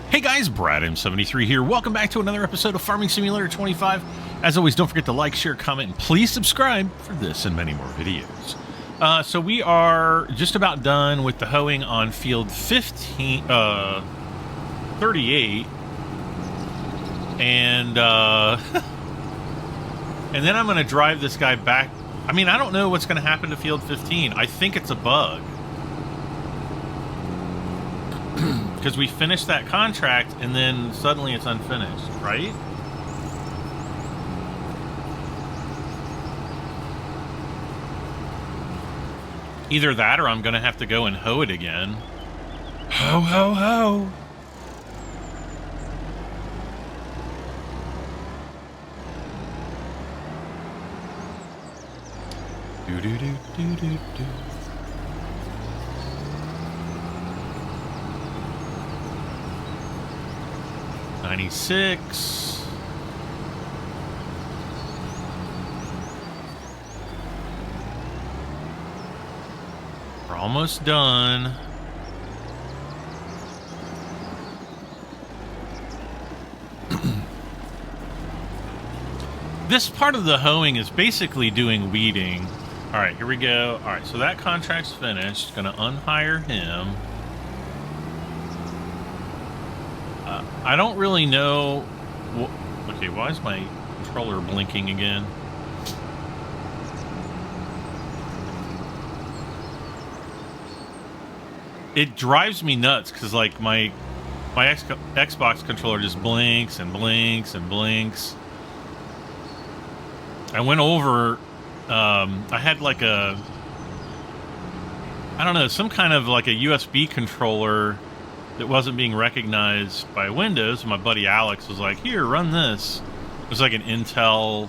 Hey guys, Brad M73 here. Welcome back to another episode of Farming Simulator 25. As always, don't forget to like, share, comment, and please subscribe for this and many more videos. So we are just about done with the hoeing on field 38. And, and then I'm going to drive this guy back. I mean, I don't know what's going to happen to field 15. I think it's a bug. Because we finished that contract, and then suddenly it's unfinished, right? Either that, or I'm going to have to go and hoe it again. Ho, ho, ho! Do-do-do-do-do-do. $96. We're almost done. This part of the hoeing is basically doing weeding. All right, here we go. All right, so that contract's finished. Gonna unhire him. I don't really know. Okay, why is my controller blinking again? It drives me nuts because, like, my Xbox controller just blinks and blinks and blinks. I went over. I had like I don't know, some kind of like a USB controller that wasn't being recognized by Windows. My buddy Alex was like, here, run this. It was like an Intel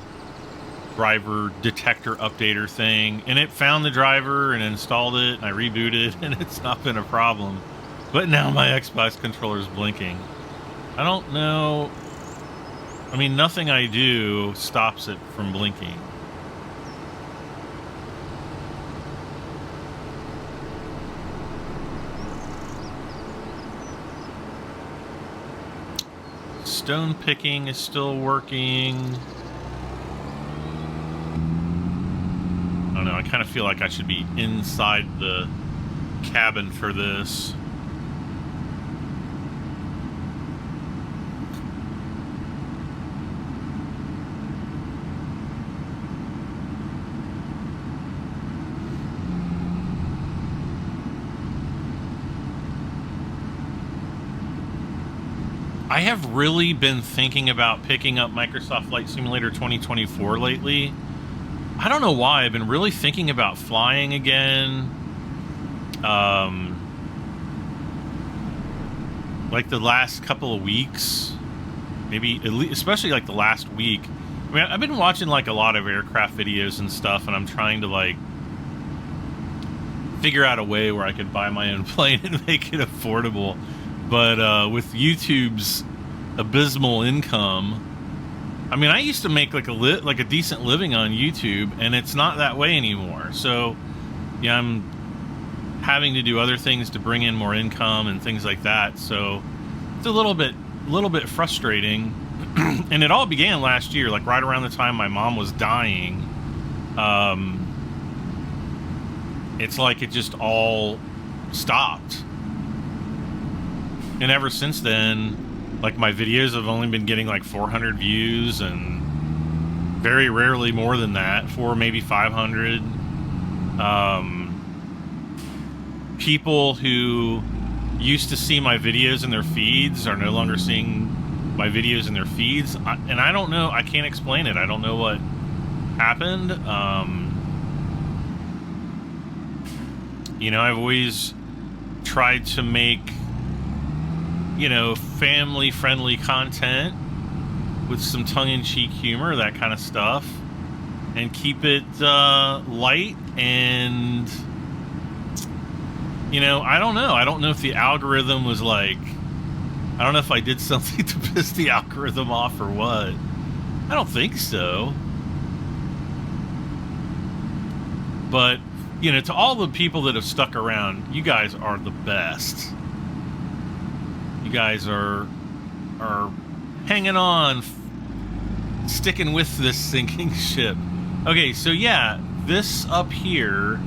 driver detector updater thing, and it found the driver and installed it, and I rebooted, and it's not been a problem. But now my Xbox controller is blinking. I don't know. I mean, nothing I do stops it from blinking. Stone picking is still working. I don't know, I kind of feel like I should be inside the cabin for this. I have really been thinking about picking up Microsoft Flight Simulator 2024 lately. I don't know why. I've been really thinking about flying again. Like the last couple of weeks. Maybe, at least, especially like the last week. I mean, I've been watching like a lot of aircraft videos and stuff, and I'm trying to like figure out a way where I could buy my own plane and make it affordable. But with YouTube's abysmal income, I mean, I used to make like a decent living on YouTube, and it's not that way anymore. So, yeah, I'm having to do other things to bring in more income and things like that. So, it's a little bit frustrating. And it all began last year, like right around the time my mom was dying. It's like it just all stopped. And ever since then, like, my videos have only been getting like 400 views, and very rarely more than that, 4, maybe 500. People who used to see my videos in their feeds are no longer seeing my videos in their feeds. And I don't know, I can't explain it. I don't know what happened. You know, I've always tried to make, you know, family-friendly content with some tongue-in-cheek humor, that kind of stuff, and keep it light. And, you know, I don't know. I don't know if the algorithm was like, I don't know if I did something to piss the algorithm off or what. I don't think so. But, you know, to all the people that have stuck around, you guys are the best. You guys are hanging on, sticking with this sinking ship. Okay, so yeah, this up here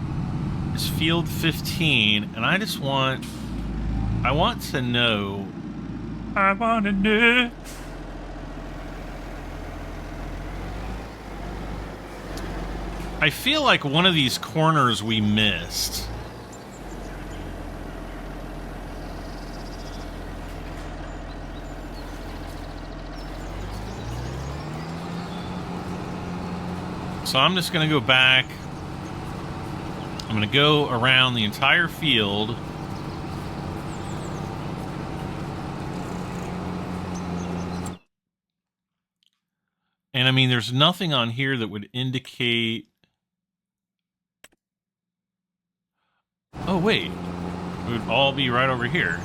is field 15, and I want to know. I want to know. I feel like one of these corners we missed. So I'm just going to go back. I'm going to go around the entire field. And I mean, there's nothing on here that would indicate... Oh, wait. It would all be right over here.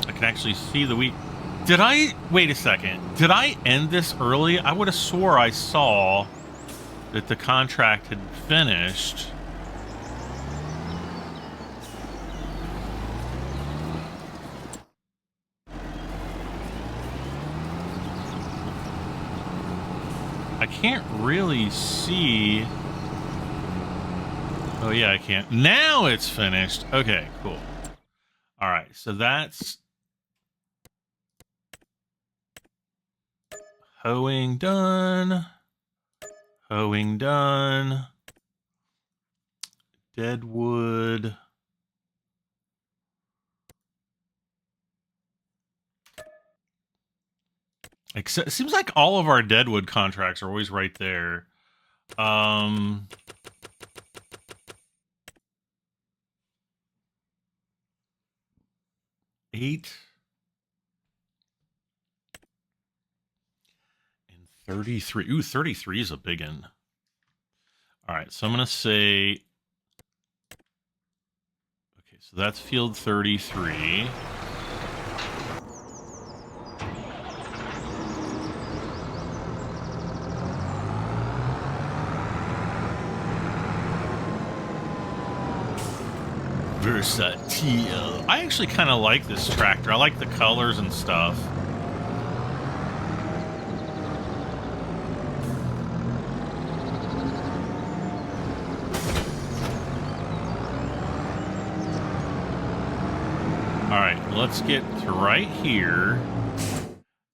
I can actually see the wheat. Did I... Wait a second. Did I end this early? I would have swore I saw that the contract had finished. I can't really see... Oh, yeah, I can't. Now it's finished. Okay, cool. All right, so that's... Hoeing done. Hoeing done. Deadwood. Except, it seems like all of our Deadwood contracts are always right there. 8 and 33. Ooh, 33 is a big one. All right, so I'm going to say... Okay, so that's field 33. Versatile. I actually kind of like this tractor. I like the colors and stuff. All right, let's get to right here.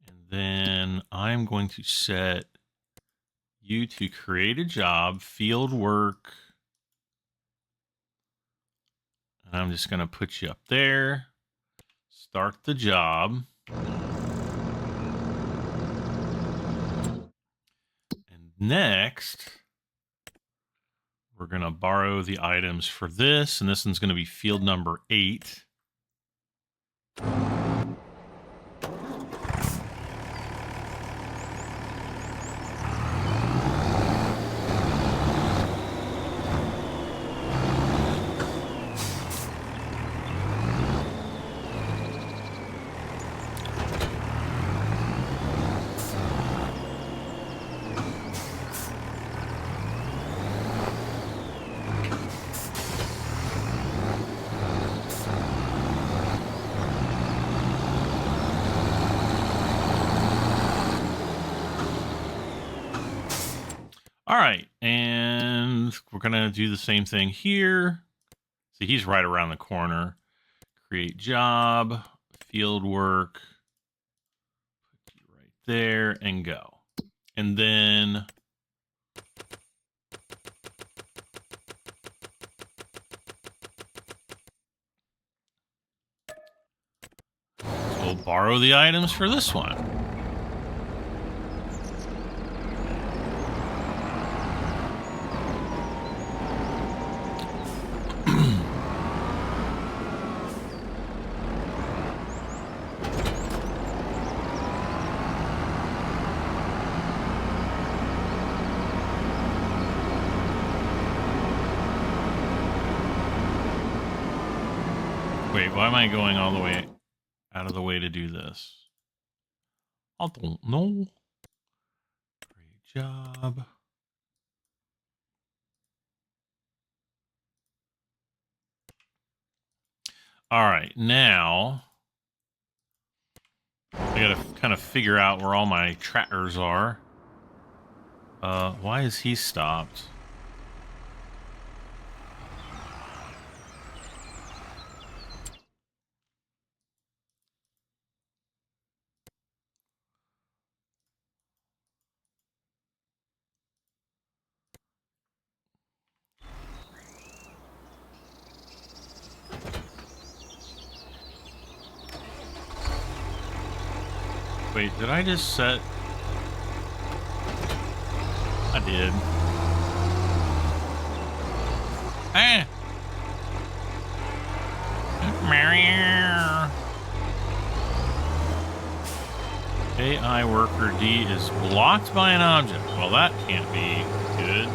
And then I'm going to set you to create a job, field work. And I'm just going to put you up there. Start the job. And next, we're going to borrow the items for this. And this one's going to be field number 8. All right, and we're going to do the same thing here. See, he's right around the corner. Create job, field work, put you right there, and go. And then we'll borrow the items for this one. Wait, why am I going all the way out of the way to do this? I don't know. job. All right, now I gotta kind of figure out where all my trackers are. Why is he stopped? Wait, did I just set... I did. Ah! AI worker D is blocked by an object. Well, that can't be good.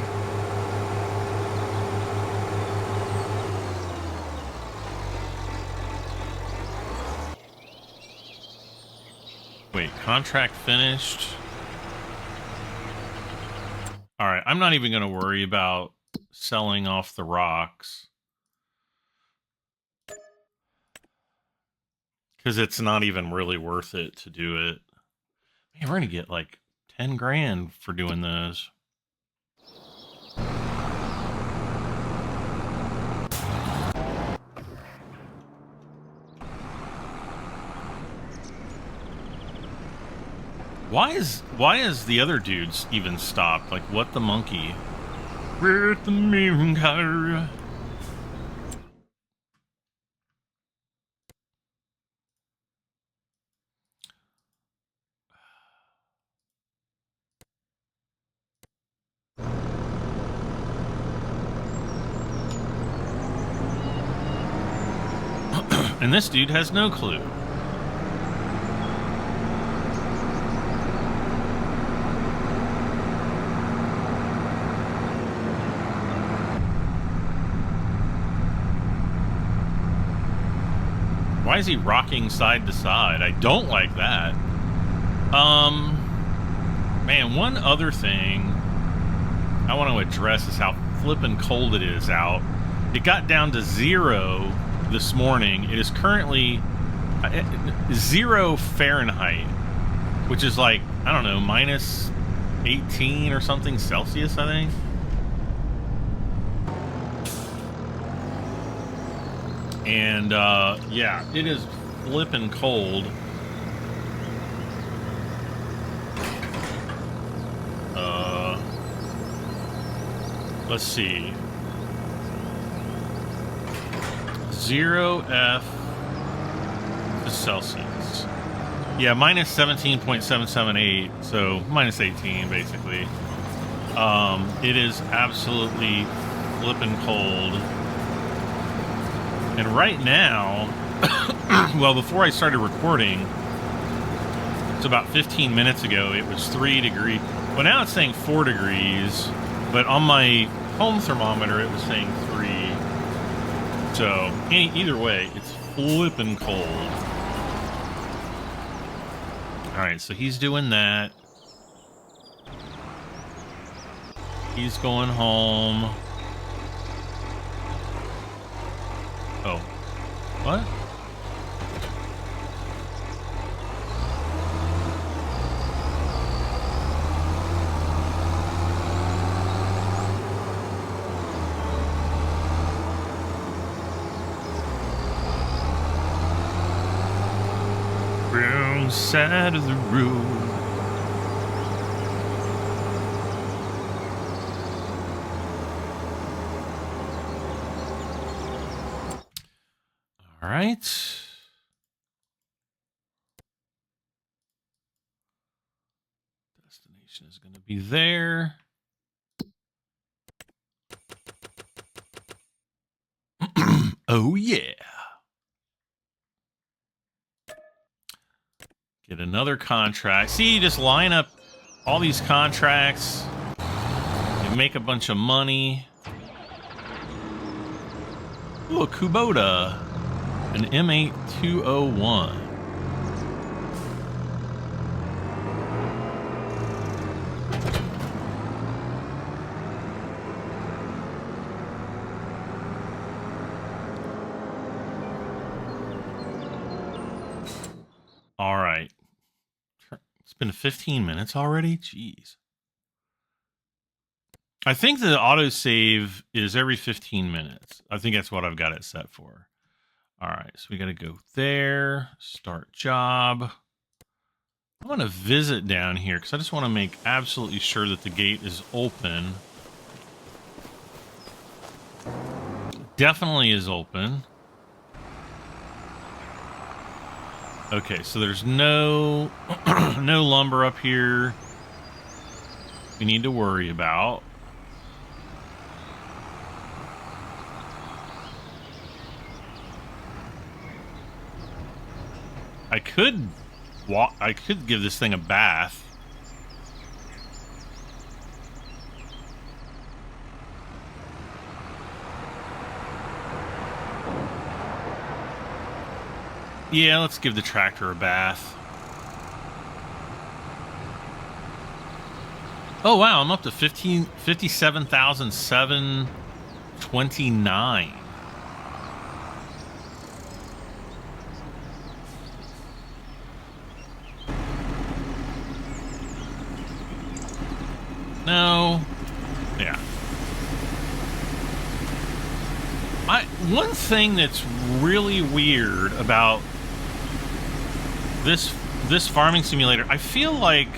Wait, contract finished. All right, I'm not even going to worry about selling off the rocks. Because it's not even really worth it to do it. Man, we're going to get like 10 grand for doing those. Why is the other dudes even stopped? Like, what the monkey? With the moon car. And this dude has no clue. Why is he rocking side to side? I don't like that. Man, one other thing I want to address is how flippin' cold it is out. It got down to 0 this morning. It is currently 0 Fahrenheit, which is like, I don't know, minus 18 or something Celsius, I think. And, yeah, it is flippin' cold. Let's see. 0 F to Celsius. Yeah, minus 17.778, so minus 18, basically. It is absolutely flippin' cold. And right now, well, before I started recording, it's about 15 minutes ago, it was 3 degrees. Well, now it's saying 4 degrees, but on my home thermometer, it was saying 3. So, either way, it's flippin' cold. Alright, so he's doing that. He's going home. Oh. What? Wrong side of the road. All right. Destination is going to be there. Oh, yeah. Get another contract. See, you just line up all these contracts. You make a bunch of money. Ooh, a Kubota. An M8201. It's been 15 minutes already? Jeez. I think the autosave is every 15 minutes. I think that's what I've got it set for. All right, so we got to go there, start job. I'm going to visit down here because I just want to make absolutely sure that the gate is open. Definitely is open. Okay, so there's no no lumber up here we need to worry about. I could give this thing a bath. Yeah, let's give the tractor a bath. Oh wow, I'm up to 57,729. No. Yeah. One thing that's really weird about this farming simulator, I feel like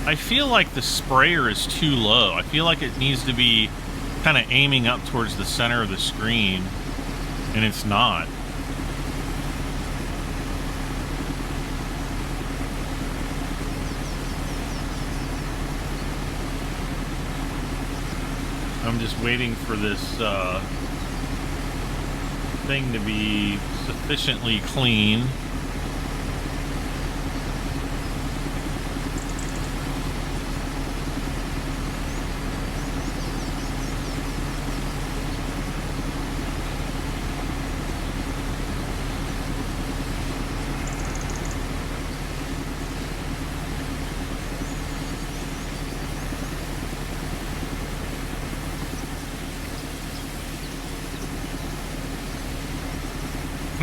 the sprayer is too low. I feel like it needs to be kind of aiming up towards the center of the screen, and it's not. I'm just waiting for this thing to be sufficiently clean.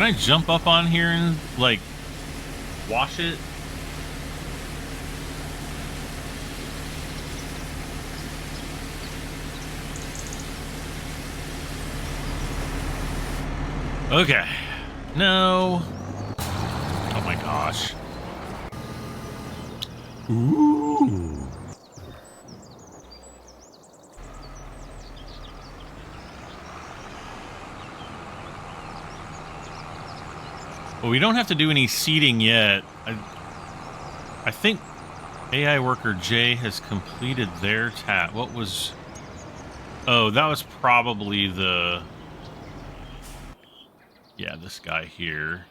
Can I jump up on here and, like, wash it? Okay. No. Oh my gosh. Ooh. Well, we don't have to do any seeding yet. I think AI worker J has completed their task. What was... Oh, that was probably the... Yeah, this guy here.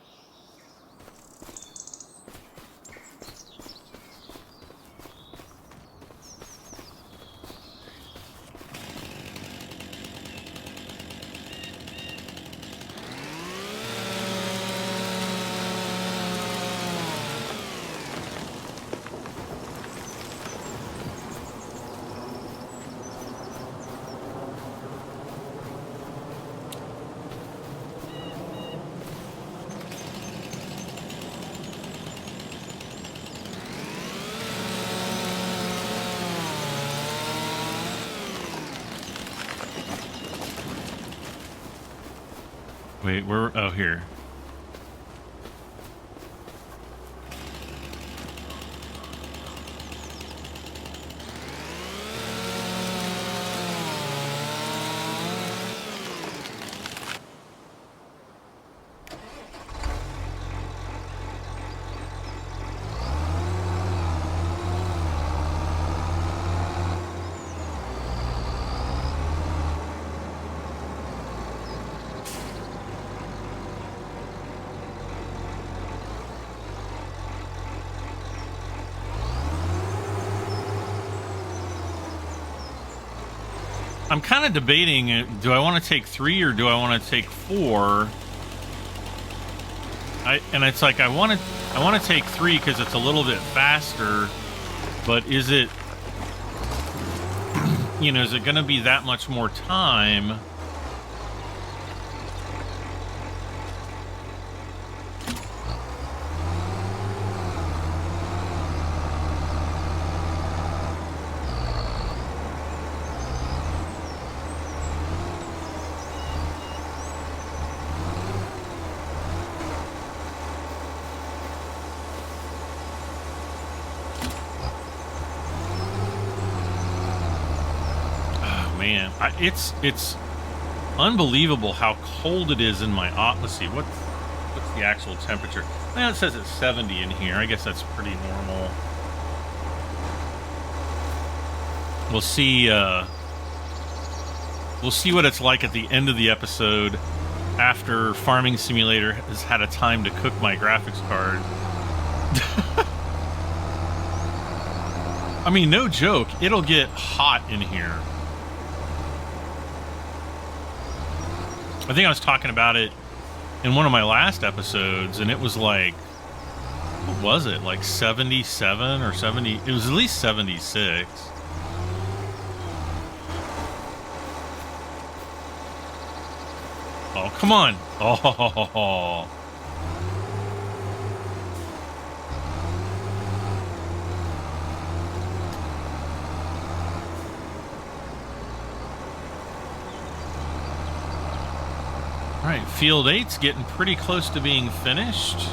Wait, where? Oh, here. I'm kind of debating, do I want to take 3 or do I want to take 4? And it's like I want to take 3 because it's a little bit faster, but is it, you know, is it going to be that much more time? man, it's unbelievable how cold it is in my let's see, what's the actual temperature? Well, it says it's 70 in here. I guess that's pretty normal. We'll see what it's like at the end of the episode after Farming Simulator has had a time to cook my graphics card. I mean, no joke, it'll get hot in here. I think I was talking about it in one of my last episodes, and it was like, what was it? Like 77 or 70? It was at least 76. Oh, come on. Oh. All right, Field 8's getting pretty close to being finished.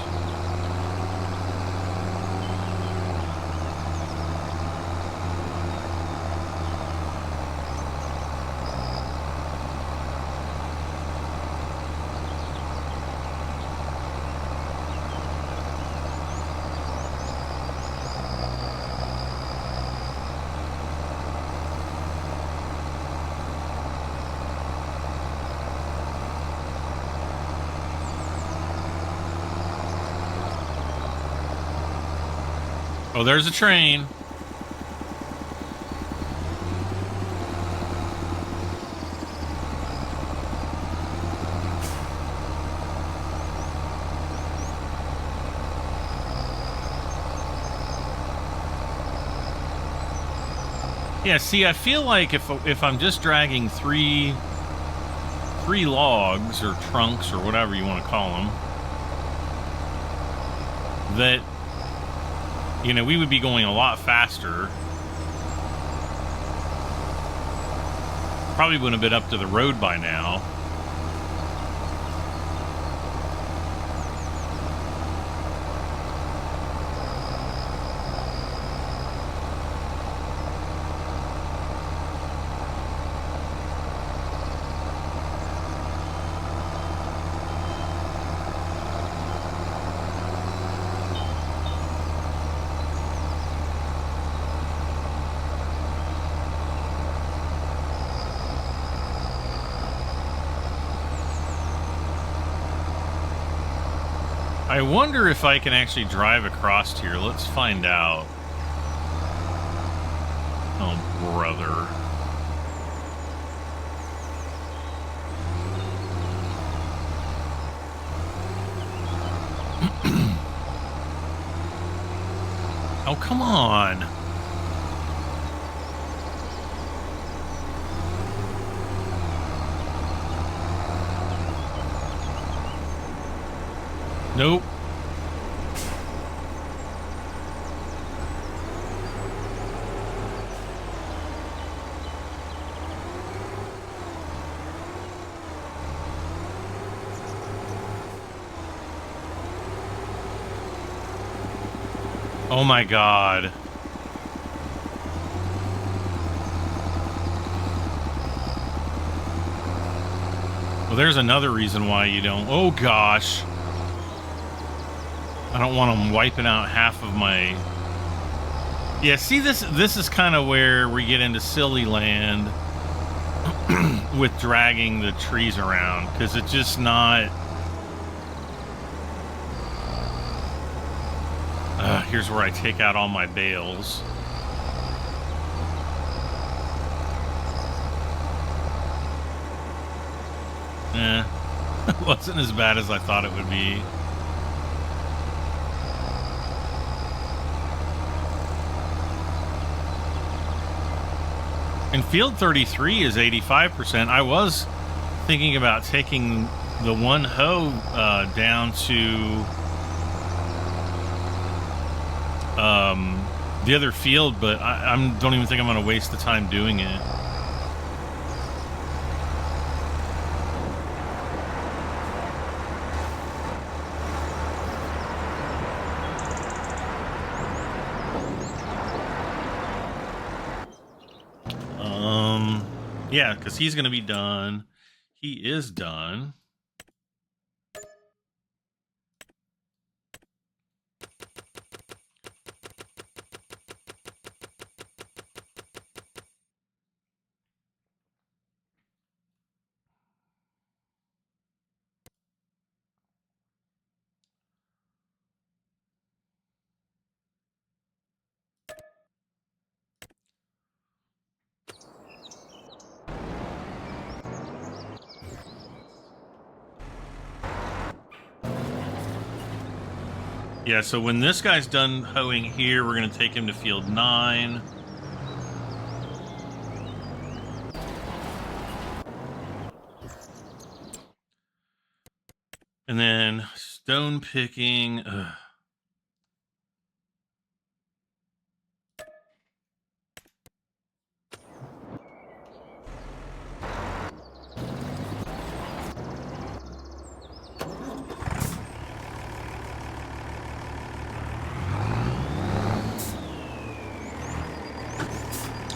Oh, there's a train. Yeah, see, I feel like if I'm just dragging three logs or trunks or whatever you want to call them, that, you know, we would be going a lot faster. Probably wouldn't have been up to the road by now. I wonder if I can actually drive across here. Let's find out. Oh, brother. Oh, come on. Nope. Oh my God. Well, there's another reason why you don't. Oh gosh. I don't want them wiping out half of my... Yeah, see, this is kind of where we get into silly land with dragging the trees around, because it's just not... Here's where I take out all my bales. It wasn't as bad as I thought it would be. And field 33 is 85%. I was thinking about taking the one hoe down to the other field, but I don't even think I'm going to waste the time doing it. Yeah, because he's going to be done. He is done. Yeah, so when this guy's done hoeing here, we're going to take him to field 9. And then stone picking. Ugh.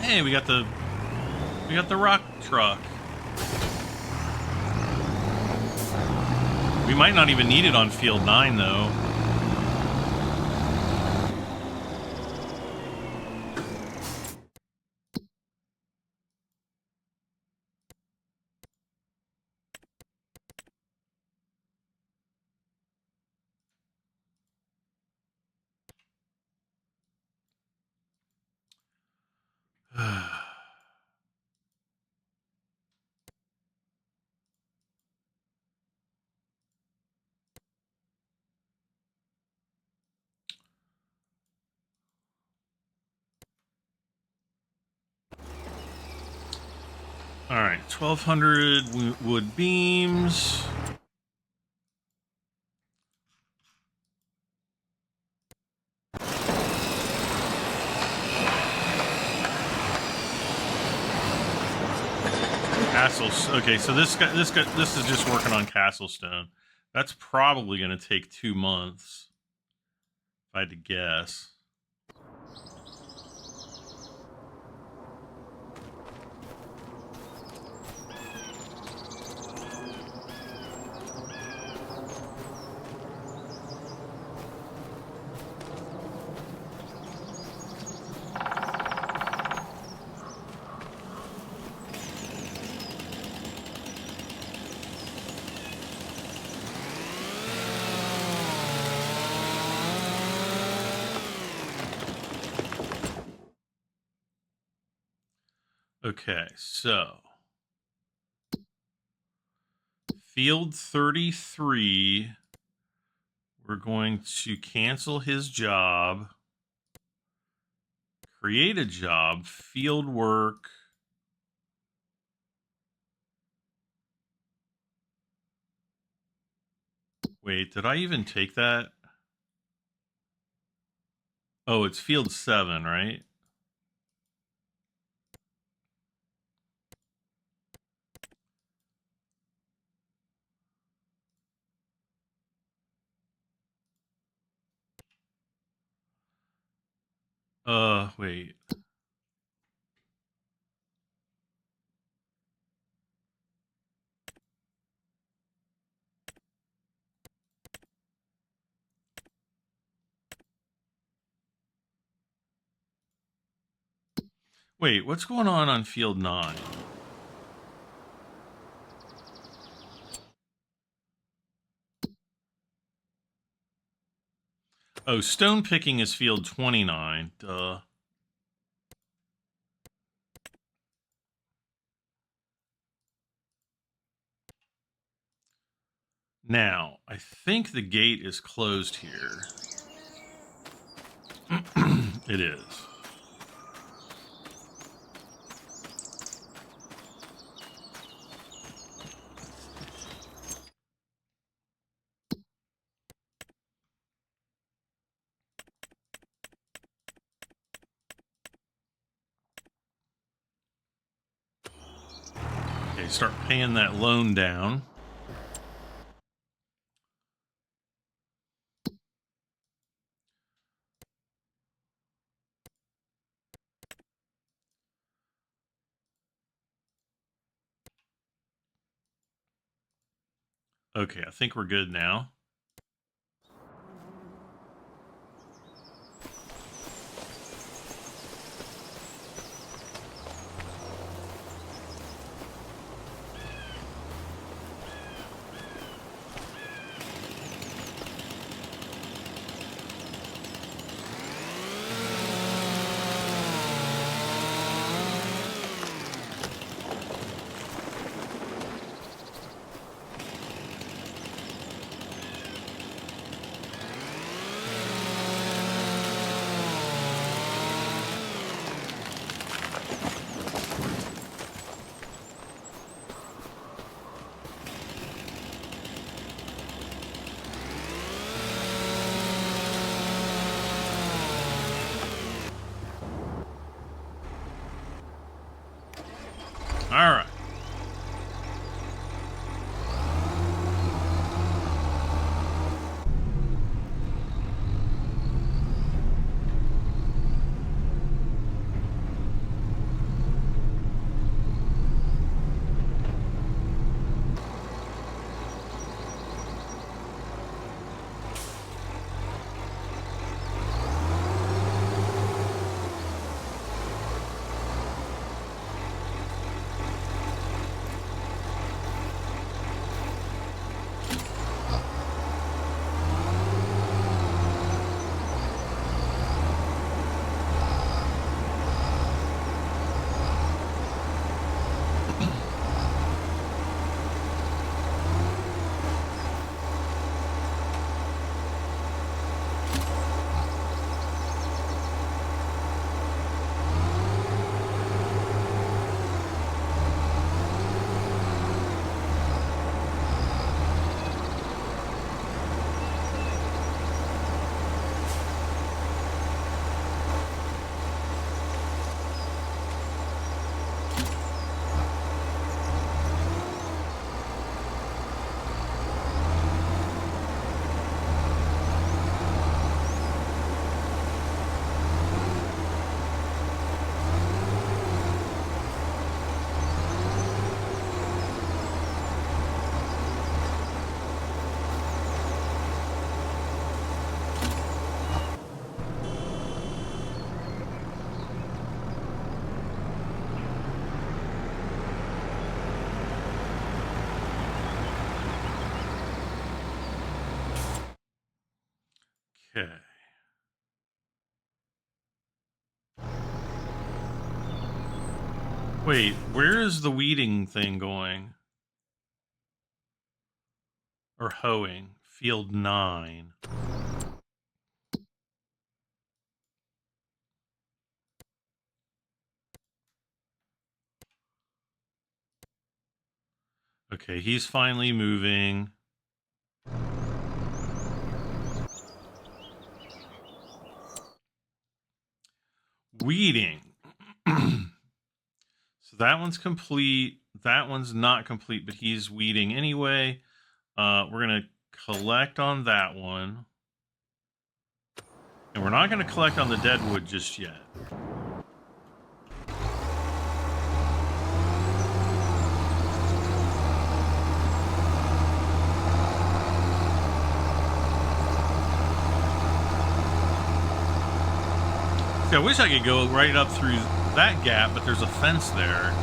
Hey, we got the rock truck. We might not even need it on field 9 though. All right, 1,200 wood beams. Castles. Okay, so this is just working on castle stone. That's probably going to take 2 months, if I had to guess. Okay, so field 33, we're going to cancel his job, create a job, field work. Wait, did I even take that? Oh, it's field 7, right? Wait. Wait, what's going on field 9? Oh, stone picking is field 29. Duh. Now, I think the gate is closed here. It is. Okay, start paying that loan down. Okay, I think we're good now. All right. Okay. Wait, where is the weeding thing going? Or hoeing? Field 9. Okay, he's finally moving. Weeding. So that one's complete. That one's not complete, but he's weeding anyway. We're going to collect on that one. And we're not going to collect on the deadwood just yet. See, I wish I could go right up through that gap, but there's a fence there.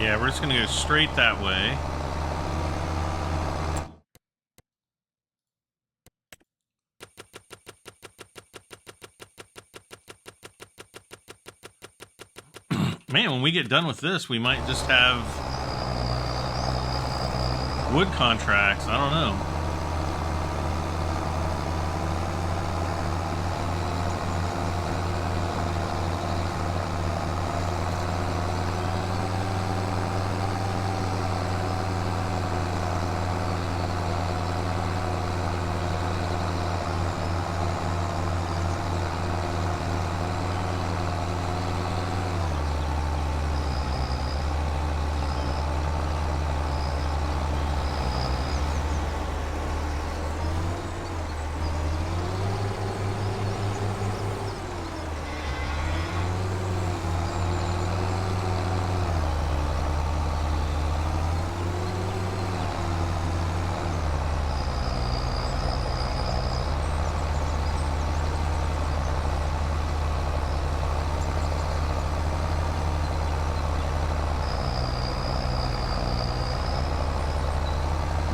Yeah, we're just gonna go straight that way. Man, when we get done with this, we might just have wood contracts. I don't know.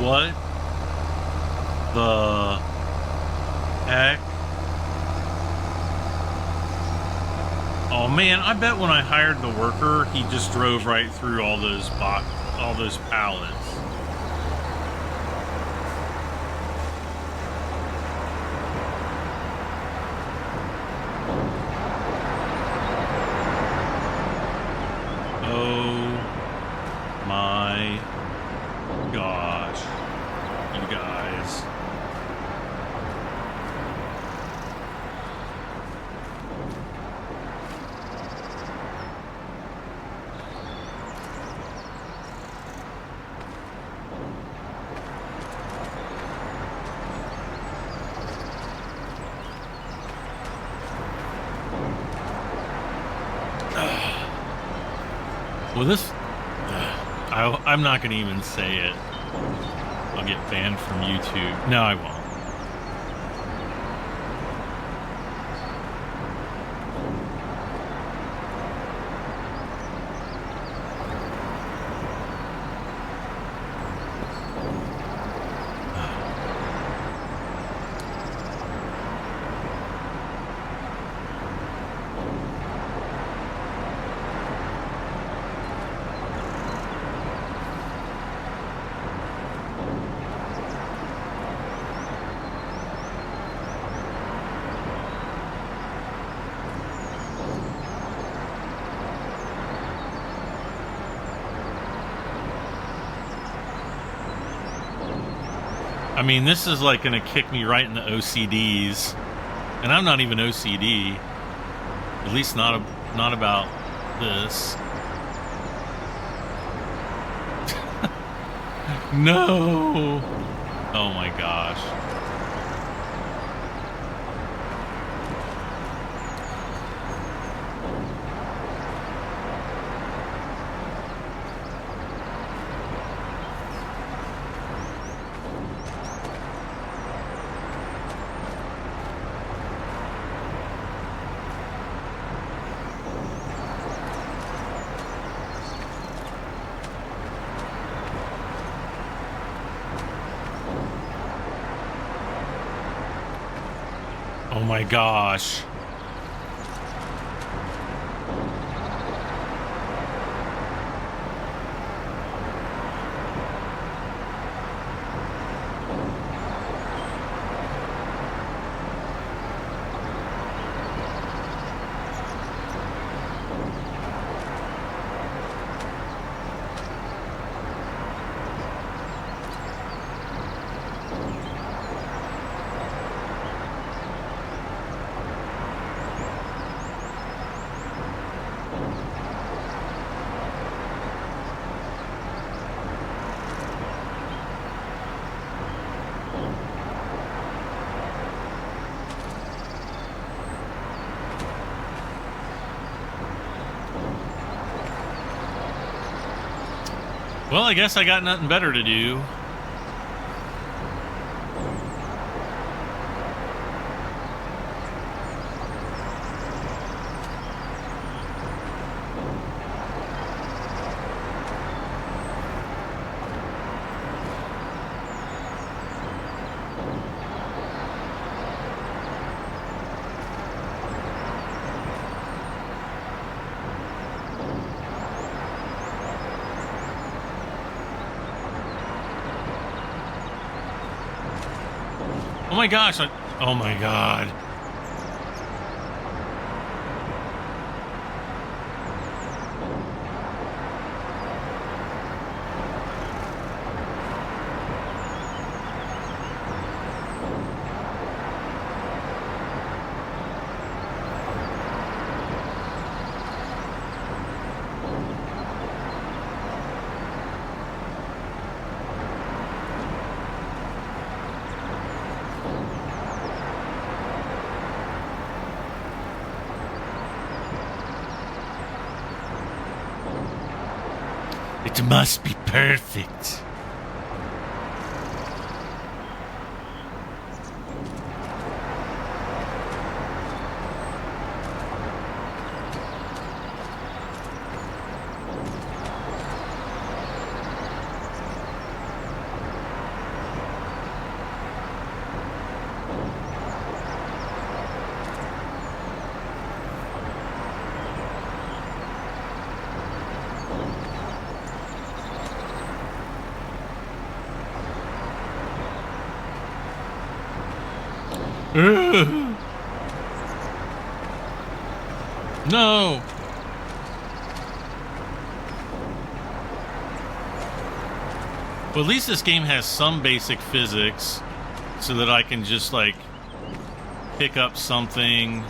What the heck? Oh man, I bet when I hired the worker, he just drove right through all those pallets. Oh my gosh, you guys. Well, this... I'm not going to even say it. I'll get banned from YouTube. No, I won't. I mean, this is like gonna kick me right in the OCDs, and I'm not even OCD. At least not about this. No! Oh my gosh. Oh my gosh. Well, I guess I got nothing better to do. my gosh. Oh my god. It must be perfect. No. Well, at least this game has some basic physics so that I can just, like, pick up something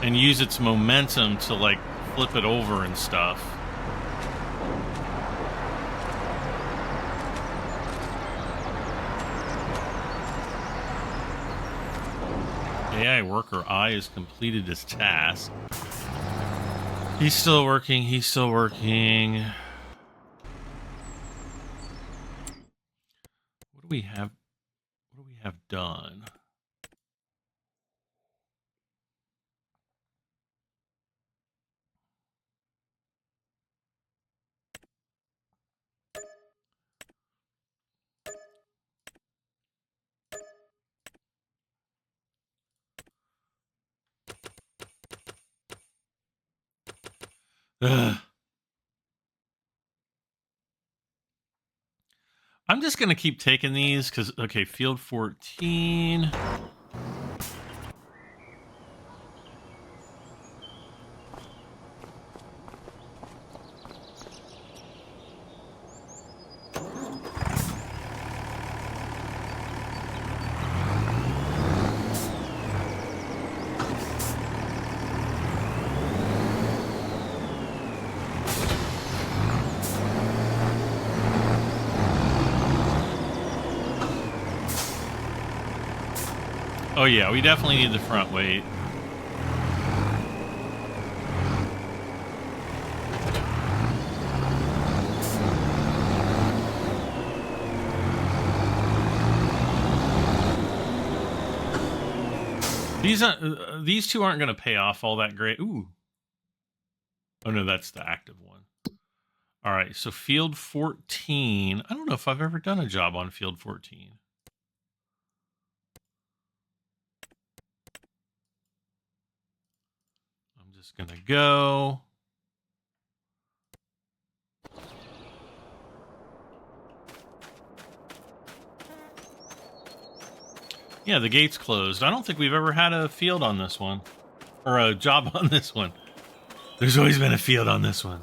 and use its momentum to, like, flip it over and stuff. AI worker I has completed his task. He's still working. He's still working. What do we have? What do we have done? Ugh. I'm just going to keep taking these because, okay, field 14. Oh yeah, we definitely need the front weight. These two aren't going to pay off all that great. Ooh. Oh no, that's the active one. All right, so field 14. I don't know if I've ever done a job on field 14. I'm just going to go. Yeah, the gate's closed. I don't think we've ever had a field on this one. Or a job on this one. There's always been a field on this one.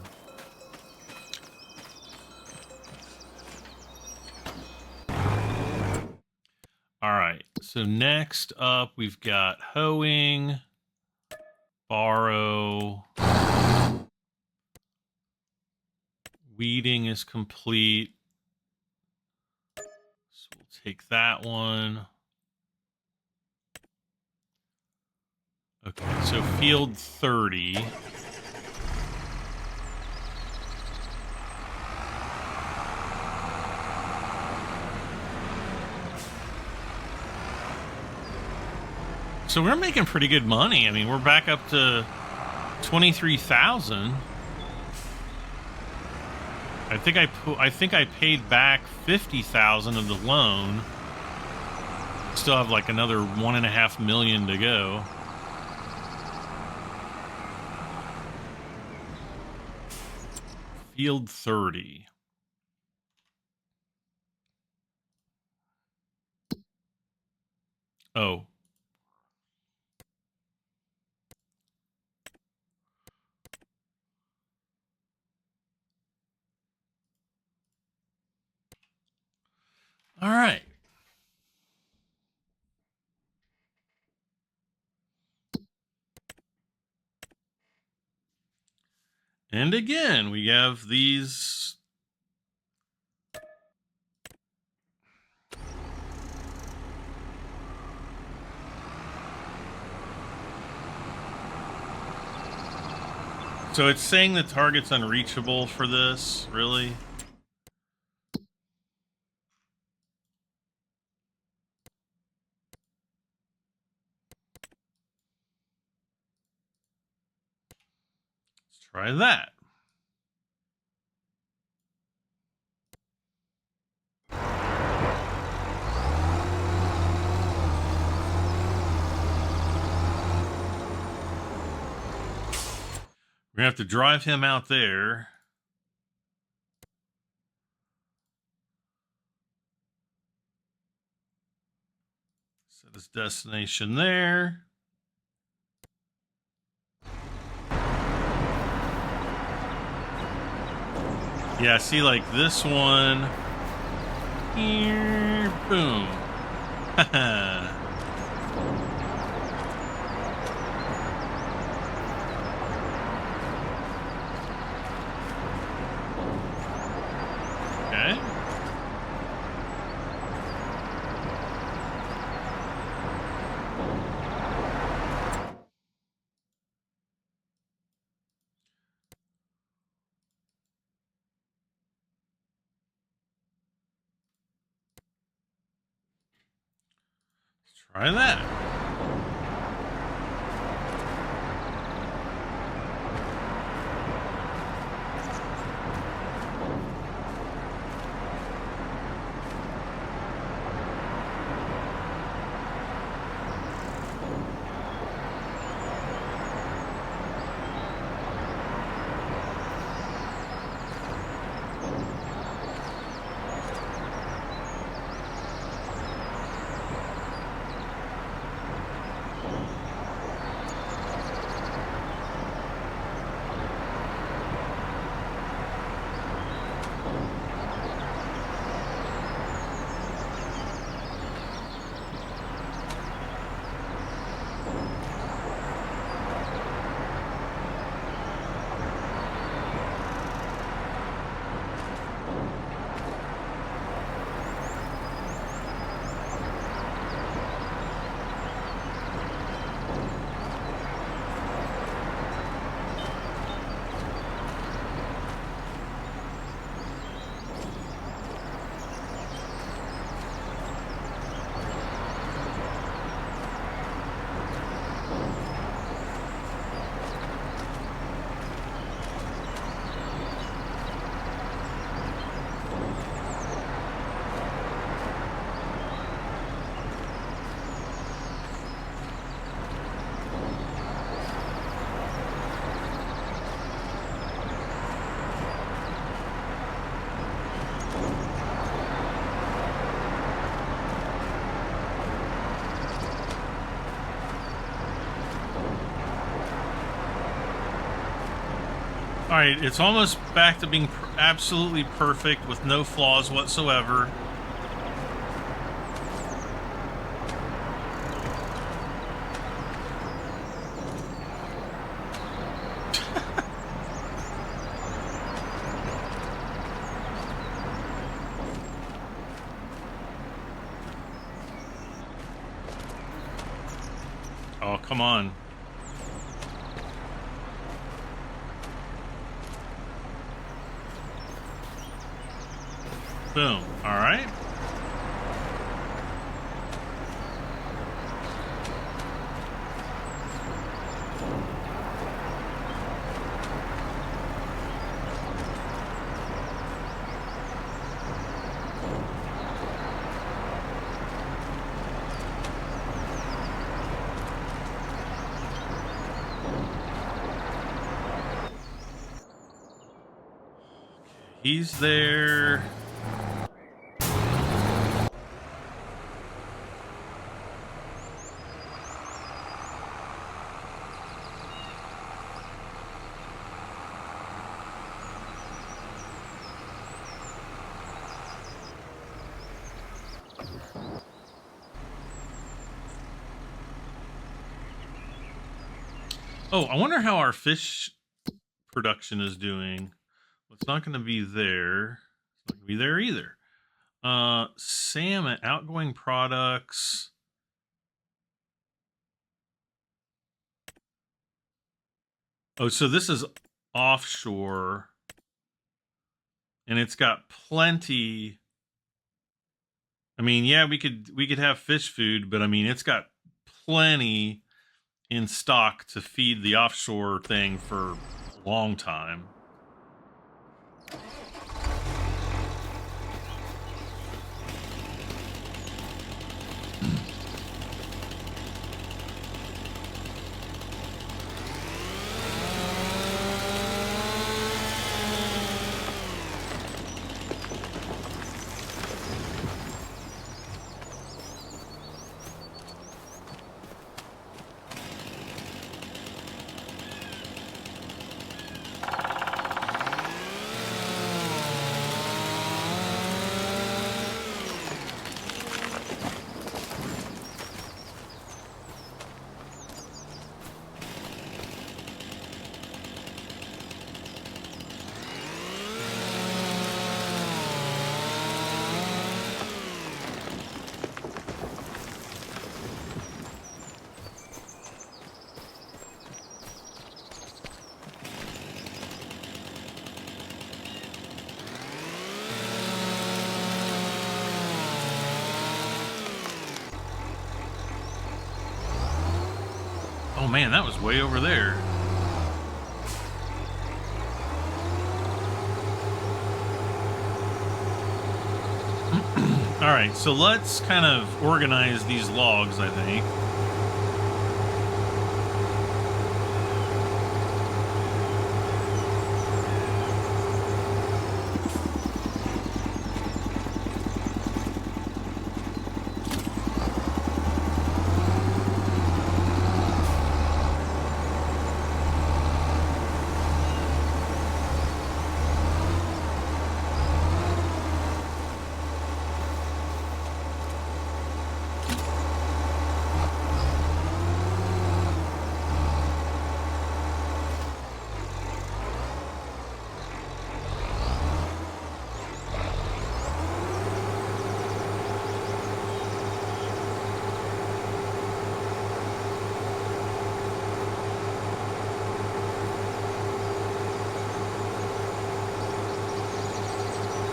All right, so next up we've got hoeing, borrow, weeding is complete. So we'll take that one. Okay, so field 30. So we're making pretty good money. I mean, we're back up to 23,000. I think I paid back 50,000 of the loan. Still have like another 1.5 million to go. Field 30. Oh. All right. And again, we have these. So it's saying the target's unreachable for this, really? Let's try that. We're gonna have to drive him out there. Set his destination there. Yeah, see, like this one. Here, boom. Okay. Try that. All right, it's almost back to being absolutely perfect with no flaws whatsoever. Oh, come on. Boom. All right. He's there. Oh, I wonder how our fish production is doing. It's not going to be there. It's not going to be there either. Salmon, outgoing products. Oh, so this is offshore. And it's got plenty. I mean, yeah, we could have fish food, but I mean, it's got plenty in stock to feed the offshore thing for a long time. Oh man, that was way over there. All right, so let's kind of organize these logs, I think.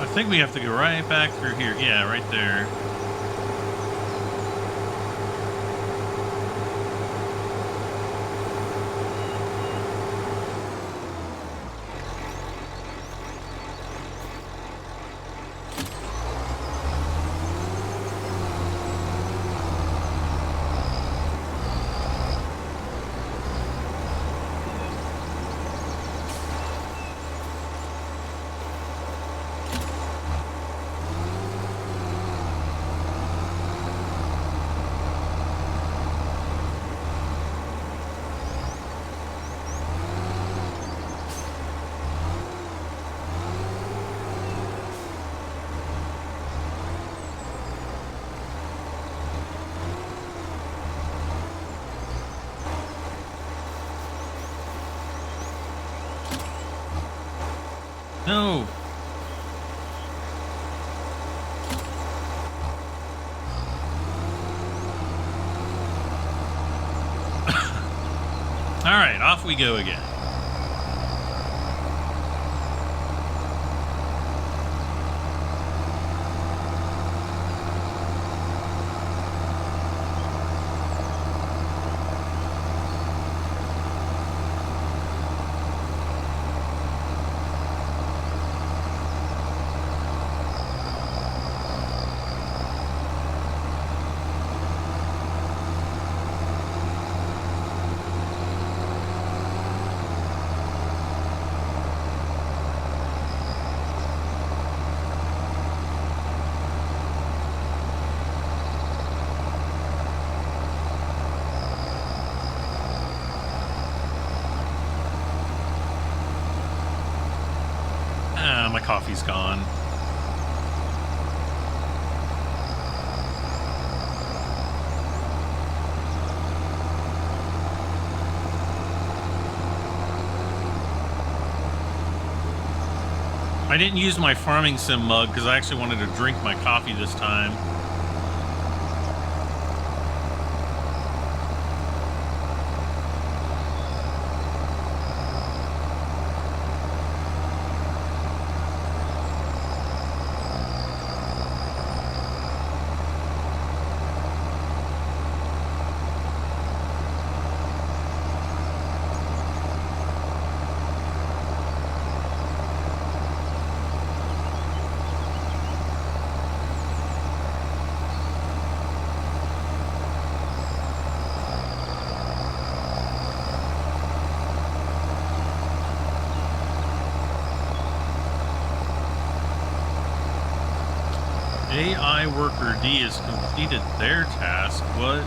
I think we have to go right back through here. Yeah, right there. No. All right, off we go again. My coffee's gone. I didn't use my farming sim mug because I actually wanted to drink my coffee this time. AI worker D has completed their task. What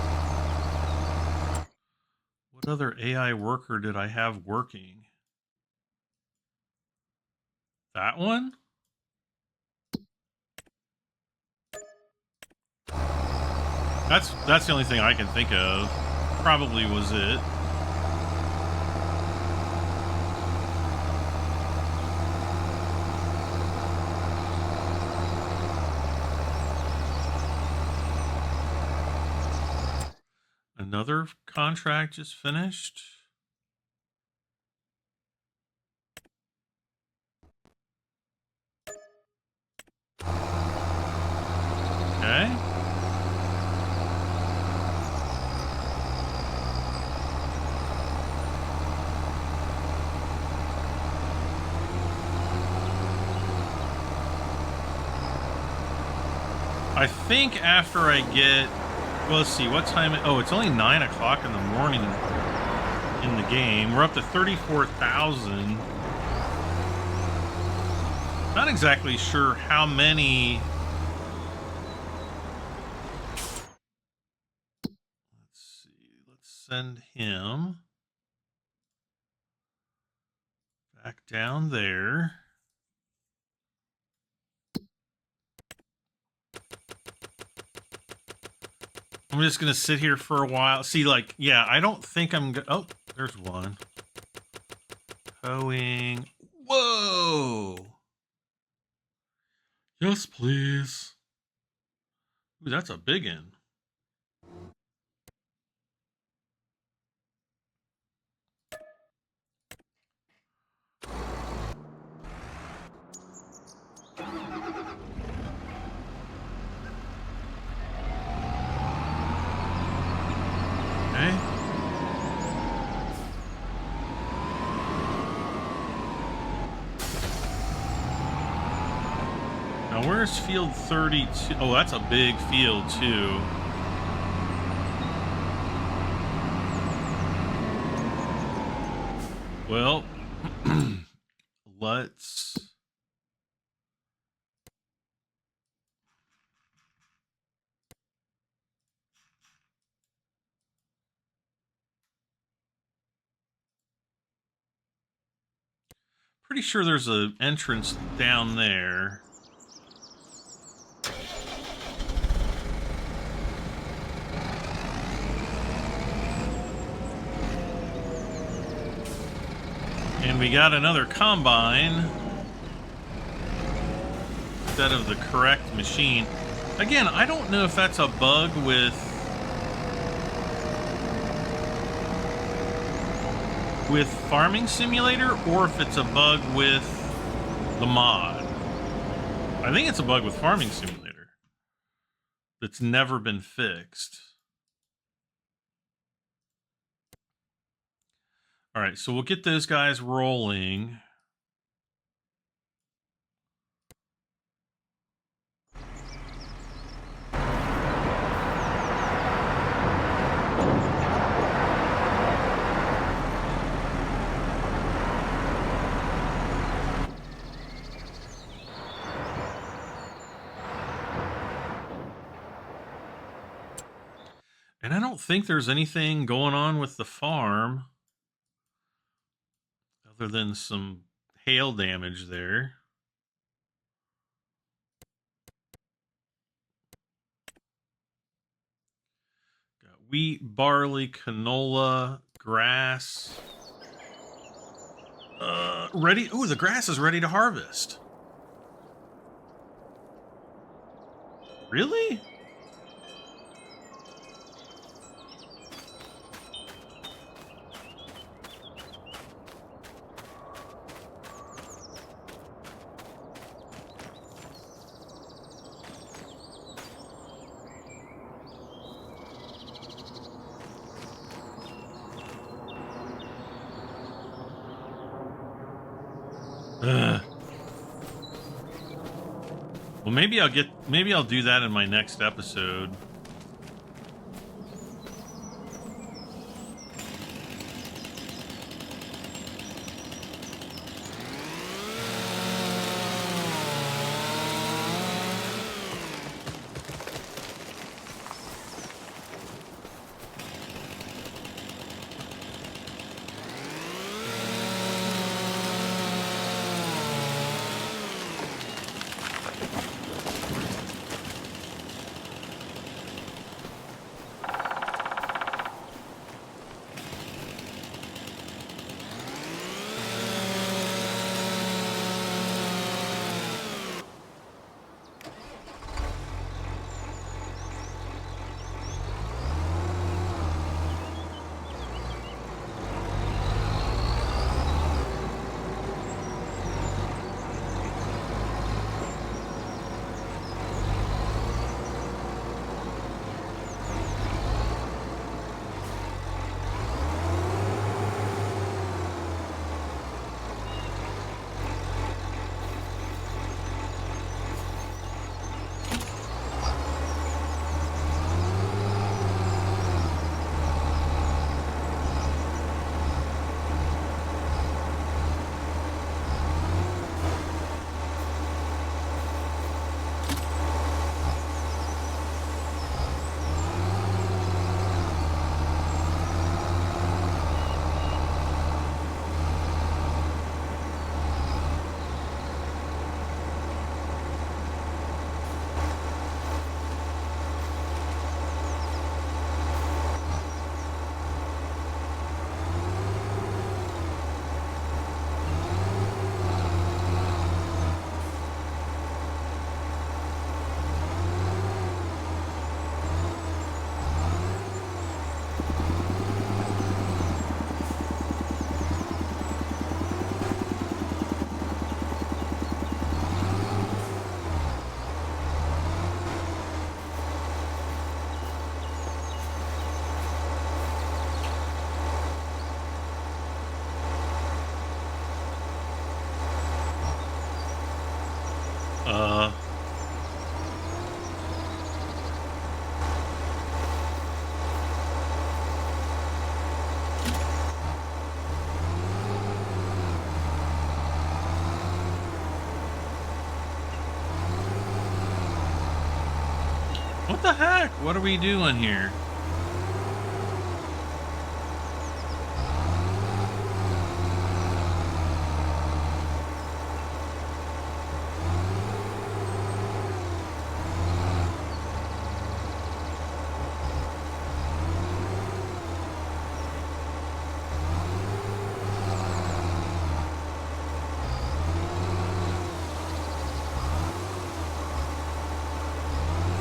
other AI worker did I have working? That one? That's the only thing I can think of. Probably was it. Another contract just finished. Okay. I think after I get, well, let's see, what time? Oh, it's only 9 o'clock in the morning in the game. We're up to 34,000. Not exactly sure how many. Let's see. Let's send him back down there. I'm just going to sit here for a while. See, like, yeah, I don't think I'm going to... Oh, there's one. Towing. Whoa! Yes, please. Ooh, that's a big one. Okay. Now, where's field 32? Oh, that's a big field, too. Well, let's... Pretty sure there's an entrance down there. And we got another combine instead of the correct machine. Again, I don't know if that's a bug with Farming Simulator or if it's a bug with the mod. I think it's a bug with Farming Simulator that's never been fixed. All right, so we'll get those guys rolling. And I don't think there's anything going on with the farm other than some hail damage there. Got wheat, barley, canola, grass. Ready? Ooh, the grass is ready to harvest. Really? Ugh. Well, maybe I'll do that in my next episode. What the heck? What are we doing here?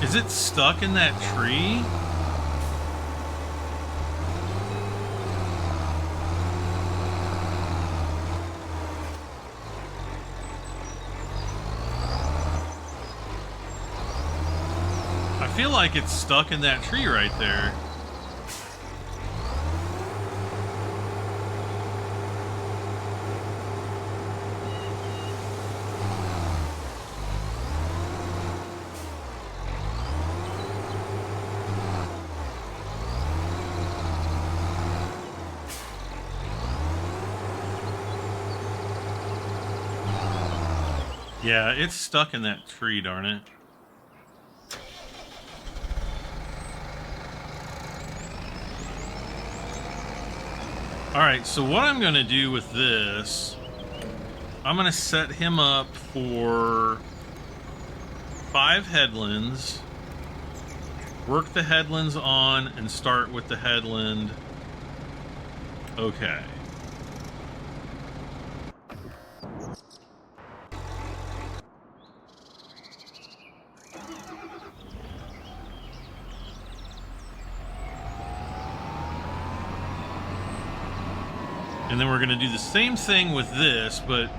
Is it stuck in that tree? I feel like it's stuck in that tree right there. Yeah, it's stuck in that tree, darn it. Alright, so what I'm going to do with this, I'm going to set him up for 5 headlands, work the headlands on, and start with the headland. Okay. And then we're going to do the same thing with this, but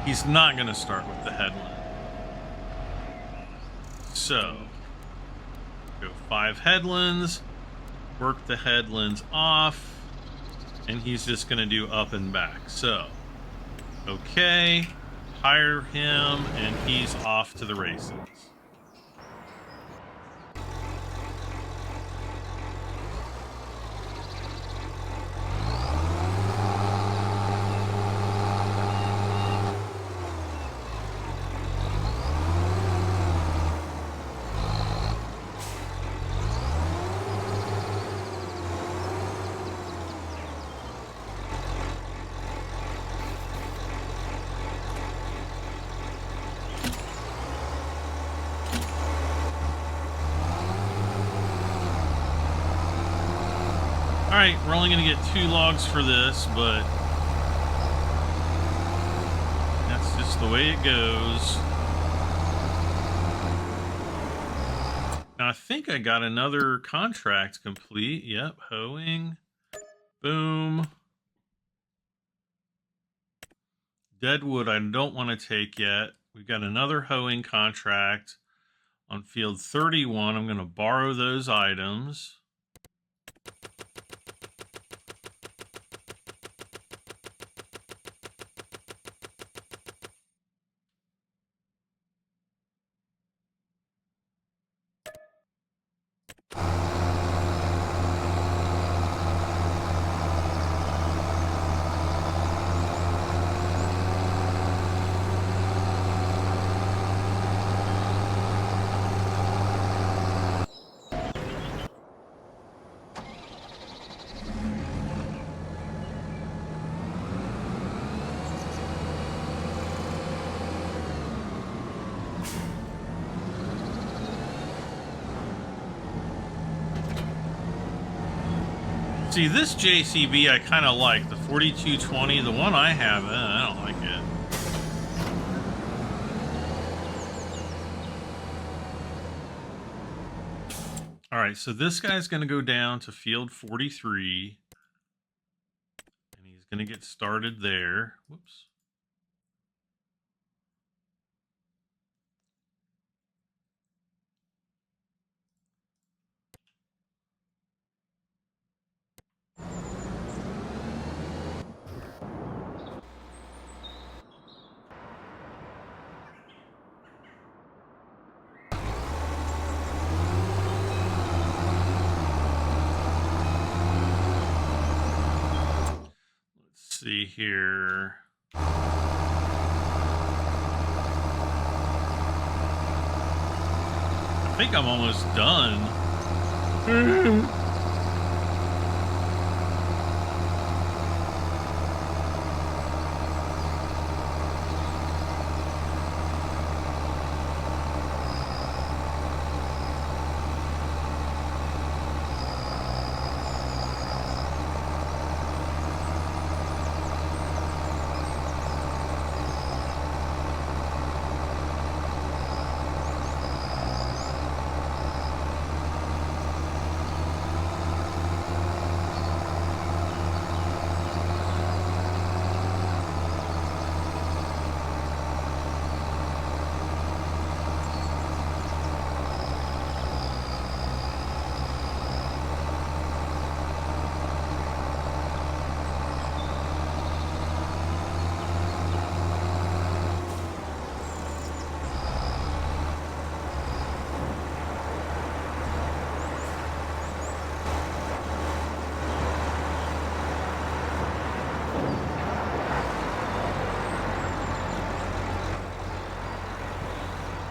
he's not going to start with the headland. So, go 5 headlands, work the headlands off, and he's just going to do up and back. So, okay, hire him, and he's off to the races. Alright, we're only going to get 2 logs for this, but that's just the way it goes. Now, I think I got another contract complete. Yep, hoeing. Boom. Deadwood I don't want to take yet. We've got another hoeing contract on field 31. I'm going to borrow those items. See, this JCB I kind of like. The 4220, the one I have, I don't like it. All right, so this guy's going to go down to field 43. And he's going to get started there. Whoops. See here. I think I'm almost done.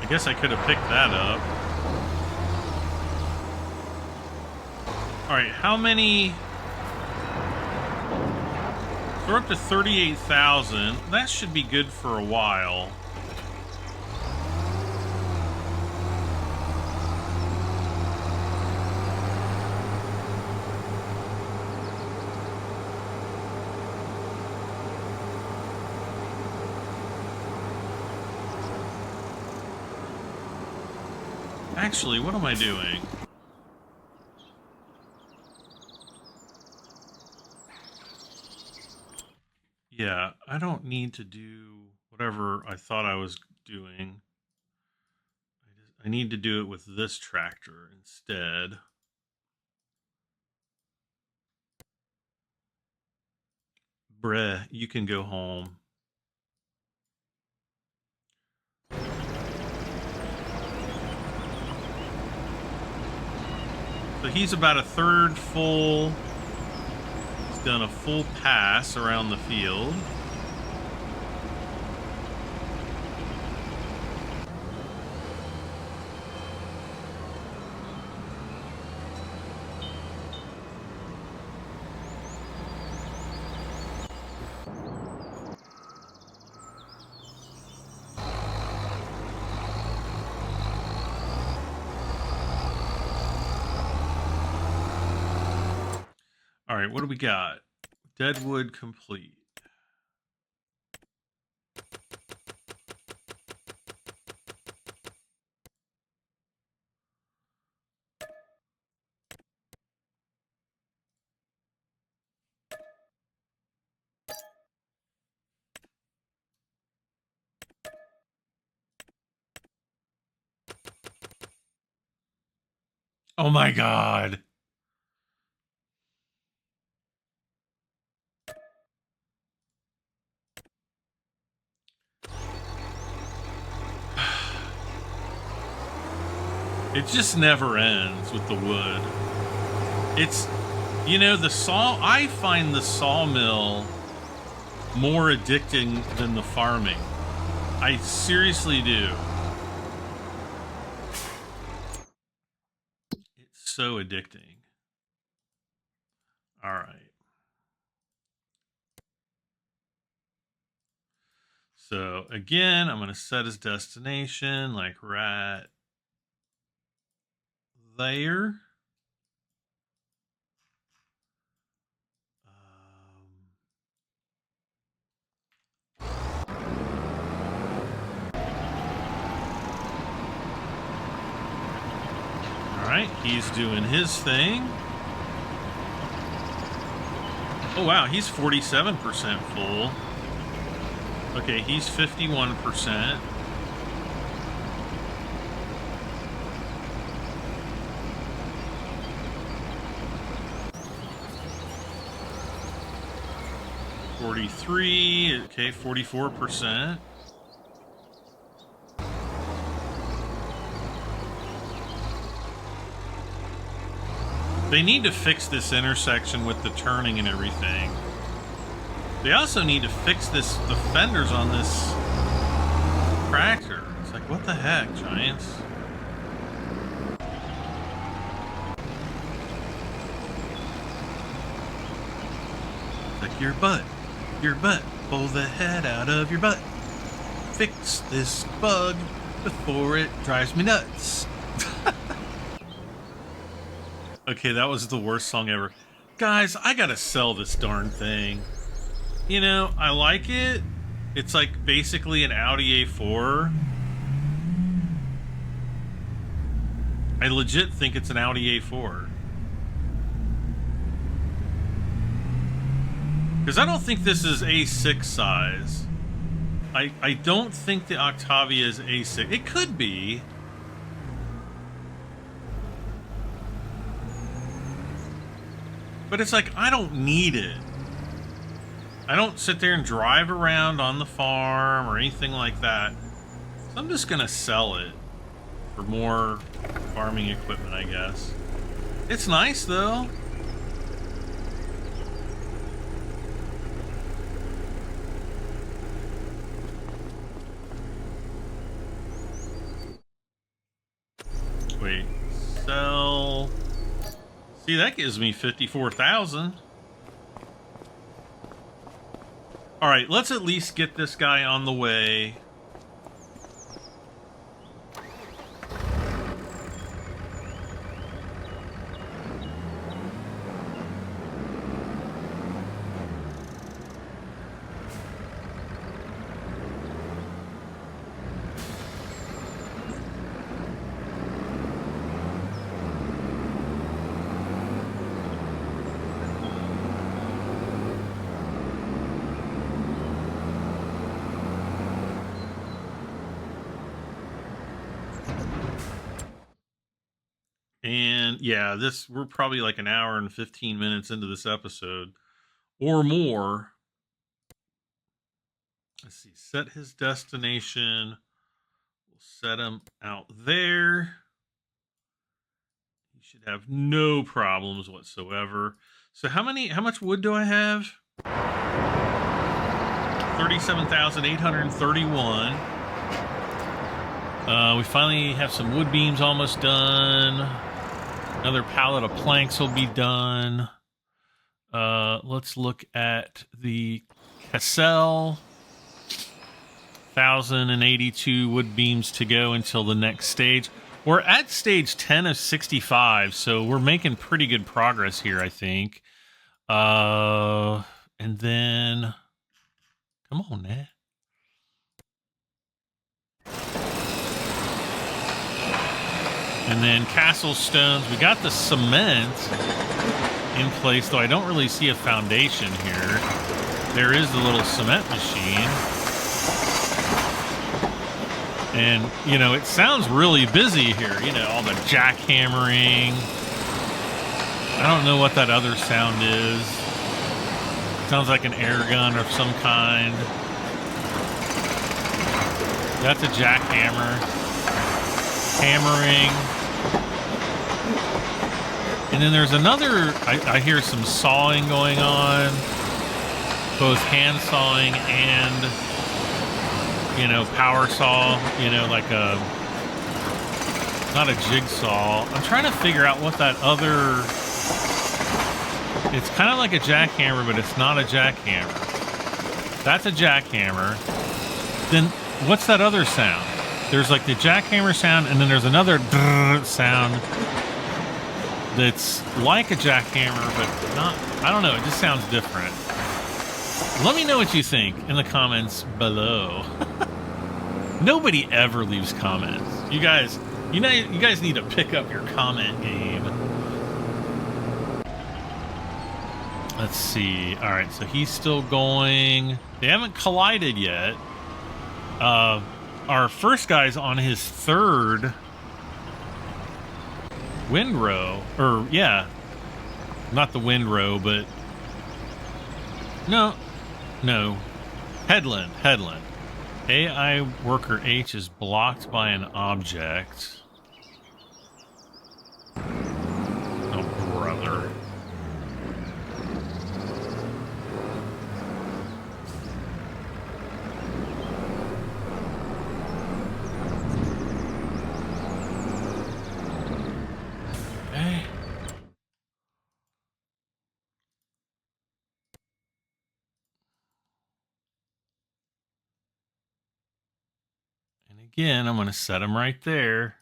I guess I could have picked that up. All right, how many? We're up to 38,000. That should be good for a while. Actually, what am I doing? Yeah, I don't need to do whatever I thought I was doing. I need to do it with this tractor instead. Bruh, you can go home. So he's about a third full. He's done a full pass around the field. All right, what do we got? Deadwood complete. Oh my god. It just never ends with the wood. It's, you know, I find the sawmill more addicting than the farming. I seriously do. It's so addicting. All right. So again, I'm going to set his destination like right there. All right, he's doing his thing. Oh wow, he's 47% full. Okay, he's 51%. $43, okay, 44%. They need to fix this intersection with the turning and everything. They also need to fix the fenders on this tractor. It's like, what the heck, Giants? It's like, your butt, pull the head out of your butt. Fix this bug before it drives me nuts. Okay, that was the worst song ever. Guys, I gotta sell this darn thing. You know, I like it. It's like basically an Audi A4. I legit think it's an Audi A4. Because I don't think this is A6 size. I don't think the Octavia is A6. It could be. But it's like, I don't need it. I don't sit there and drive around on the farm or anything like that. So I'm just gonna sell it for more farming equipment, I guess. It's nice though. Wait, sell. See, that gives me 54,000. All right, let's at least get this guy on the way. yeah, we're probably like an hour and 15 minutes into this episode or more. Let's see, set his destination. We'll set him out there. He should have no problems whatsoever. So how much wood do I have? 37,831. We finally have some wood beams almost done. Another pallet of planks will be done. Let's look at the casselle. 1,082 wood beams to go until the next stage. We're at stage 10 of 65, so we're making pretty good progress here, I think. And then... Come on, man. And then castle stones. We got the cement in place, though I don't really see a foundation here. There is the little cement machine. And, you know, it sounds really busy here. You know, all the jackhammering. I don't know what that other sound is. Sounds like an air gun of some kind. That's a jackhammer. Hammering. And then there's another, I hear some sawing going on. Both hand sawing and, you know, power saw. You know, like a, not a jigsaw. I'm trying to figure out what that other, it's kind of like a jackhammer, but it's not a jackhammer. That's a jackhammer. Then what's that other sound? There's like the jackhammer sound, and then there's another sound that's like a jackhammer, but not, I don't know, it just sounds different. Let me know what you think in the comments below. Nobody ever leaves comments. You guys need to pick up your comment game. Let's see. All right, so he's still going. They haven't collided yet. Our first guy's on his third windrow, or yeah, not the windrow, but no, headland. AI worker H is blocked by an object. Oh, brother. Again, I'm going to set them right there.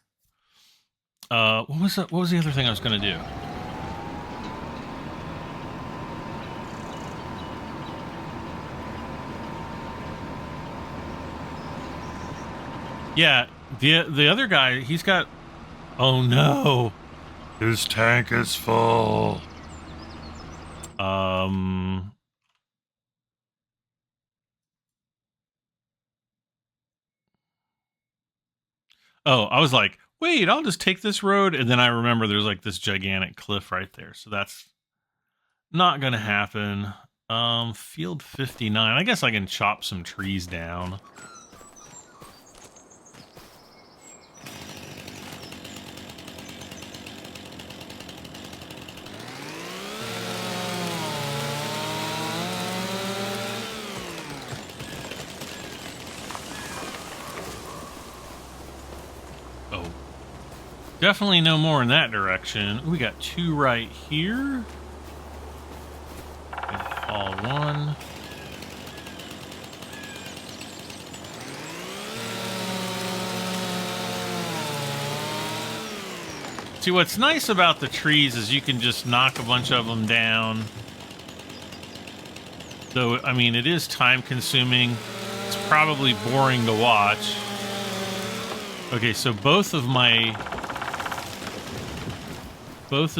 What was the other thing I was going to do? Yeah, the other guy, he's got... Oh no! His tank is full. Oh, I was like, wait, I'll just take this road. And then I remember there's like this gigantic cliff right there. So that's not going to happen. Field 59. I guess I can chop some trees down. Definitely no more in that direction. We got two right here. Fall one. See, what's nice about the trees is you can just knock a bunch of them down. Though, I mean, it is time consuming. It's probably boring to watch. Okay, so both of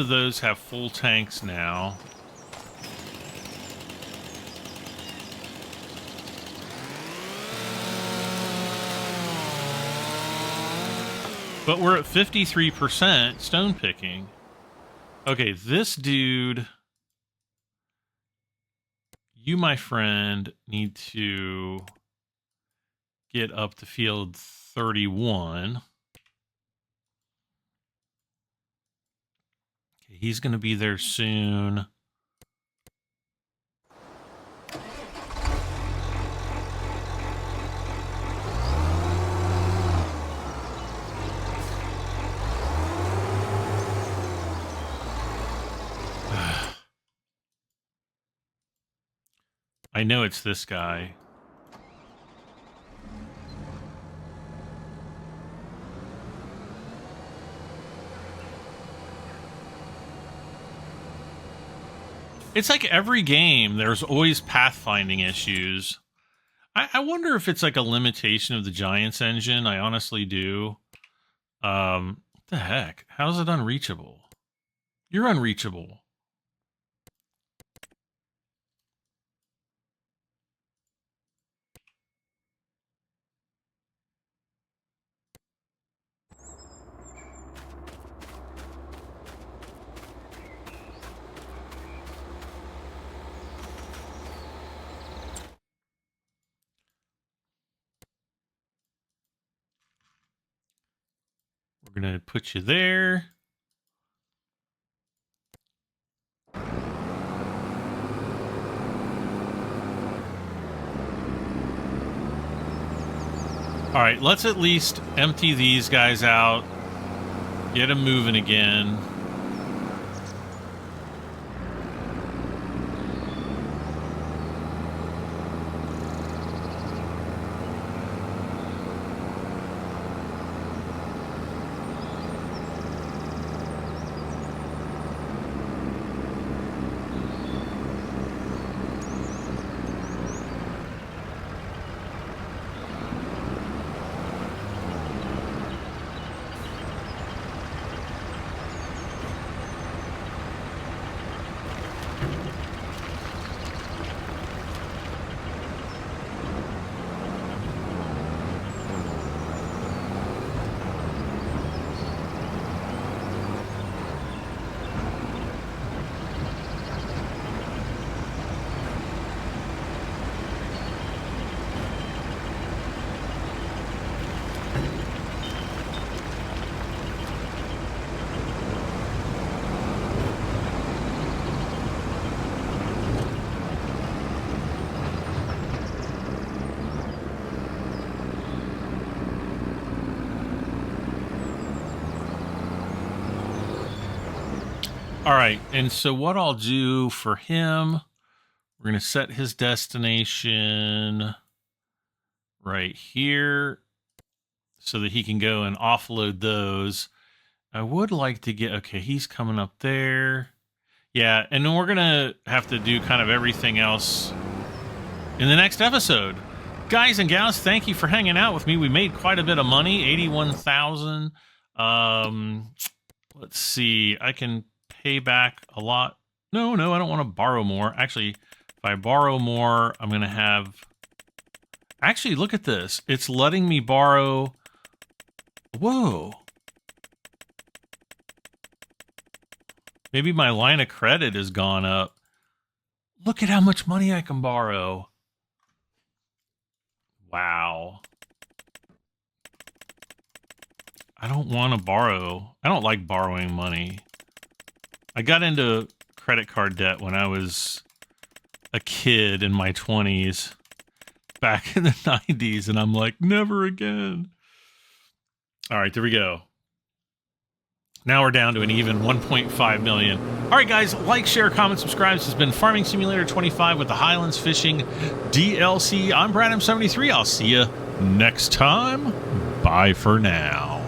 those have full tanks now. But we're at 53% stone picking. Okay, this dude, you, my friend, need to get up to field 31. Okay, he's going to be there soon. I know it's this guy. It's like every game, there's always pathfinding issues. I wonder if it's like a limitation of the Giants engine. I honestly do. What the heck? How's it unreachable? You're unreachable. We're going to put you there. All right, let's at least empty these guys out. Get them moving again. All right, and so what I'll do for him, we're going to set his destination right here so that he can go and offload those. I would like to get, okay, he's coming up there. Yeah, and then we're going to have to do kind of everything else in the next episode. Guys and gals, thank you for hanging out with me. We made quite a bit of money, 81,000. Let's see, I can pay back a lot. No, I don't want to borrow more. Actually, if I borrow more, I'm going to have... Actually, look at this. It's letting me borrow... Whoa. Maybe my line of credit has gone up. Look at how much money I can borrow. Wow. I don't want to borrow. I don't like borrowing money. I got into credit card debt when I was a kid in my 20s, back in the 90s, and I'm like, never again. All right, there we go. Now we're down to an even 1.5 million. All right, guys, like, share, comment, subscribe. This has been Farming Simulator 25 with the Highlands Fishing DLC. I'm Brad M73. I'll see you next time. Bye for now.